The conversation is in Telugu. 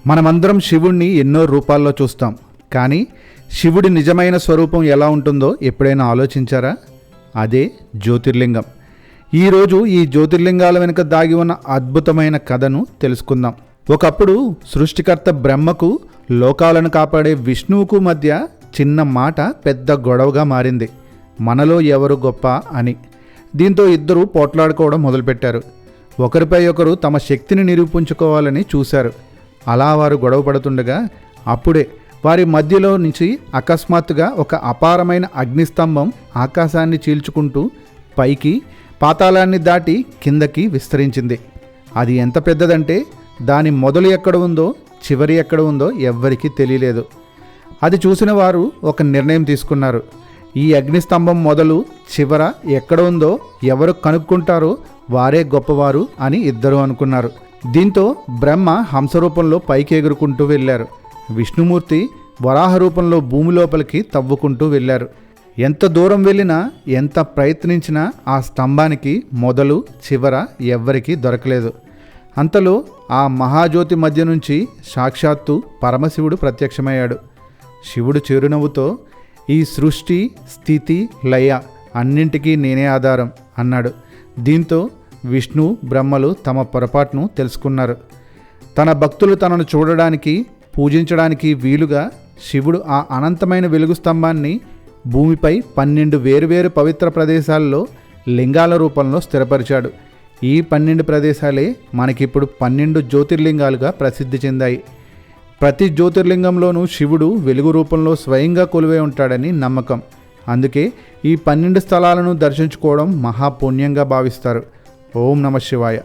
మనమందరం శివుణ్ణి ఎన్నో రూపాల్లో చూస్తాం, కానీ శివుడి నిజమైన స్వరూపం ఎలా ఉంటుందో ఎప్పుడైనా ఆలోచించారా? అదే జ్యోతిర్లింగం. ఈరోజు ఈ జ్యోతిర్లింగాల వెనుక దాగి ఉన్న అద్భుతమైన కథను తెలుసుకుందాం. ఒకప్పుడు సృష్టికర్త బ్రహ్మకు లోకాలను కాపాడే విష్ణువుకు మధ్య చిన్న మాట పెద్ద గొడవగా మారింది. మనలో ఎవరు గొప్ప అని. దీంతో ఇద్దరు పోట్లాడుకోవడం మొదలుపెట్టారు. ఒకరిపై ఒకరు తమ శక్తిని నిరూపించుకోవాలని చూశారు. అలా వారు గొడవ పడుతుండగా అప్పుడే వారి మధ్యలో నుంచి అకస్మాత్తుగా ఒక అపారమైన అగ్నిస్తంభం ఆకాశాన్ని చీల్చుకుంటూ పైకి, పాతాళాన్ని దాటి కిందకి విస్తరించింది. అది ఎంత పెద్దదంటే దాని మొదలు ఎక్కడ ఉందో చివరి ఎక్కడ ఉందో ఎవ్వరికీ తెలియలేదు. అది చూసిన వారు ఒక నిర్ణయం తీసుకున్నారు. ఈ అగ్నిస్తంభం మొదలు చివర ఎక్కడ ఉందో ఎవరు కనుక్కుంటారో వారే గొప్పవారు అని ఇద్దరు అనుకున్నారు. దీంతో బ్రహ్మ హంసరూపంలో పైకి ఎగురుకుంటూ వెళ్ళారు. విష్ణుమూర్తి వరాహ రూపంలో భూమి లోపలికి తవ్వుకుంటూ వెళ్ళారు. ఎంత దూరం వెళ్ళినా, ఎంత ప్రయత్నించినా ఆ స్తంభానికి మొదలు చివర ఎవ్వరికీ దొరకలేదు. అంతలో ఆ మహాజ్యోతి మధ్య నుంచి సాక్షాత్తు పరమశివుడు ప్రత్యక్షమయ్యాడు. శివుడు చిరునవ్వుతో, ఈ సృష్టి, స్థితి, లయ అన్నింటికీ నేనే ఆధారం అన్నాడు. దీంతో విష్ణు, బ్రహ్మలు తమ పొరపాటును తెలుసుకున్నారు. తన భక్తులు తనను చూడడానికి, పూజించడానికి వీలుగా శివుడు ఆ అనంతమైన వెలుగు స్తంభాన్ని భూమిపై 12 వేరువేరు పవిత్ర ప్రదేశాల్లో లింగాల రూపంలో స్థిరపరిచాడు. ఈ 12 ప్రదేశాలే మనకిప్పుడు 12 జ్యోతిర్లింగాలుగా ప్రసిద్ధి చెందాయి. ప్రతి జ్యోతిర్లింగంలోనూ శివుడు వెలుగు రూపంలో స్వయంగా కొలువై ఉంటాడని నమ్మకం. అందుకే ఈ 12 స్థలాలను దర్శించుకోవడం మహాపుణ్యంగా భావిస్తారు. ఓం నమః శివాయ.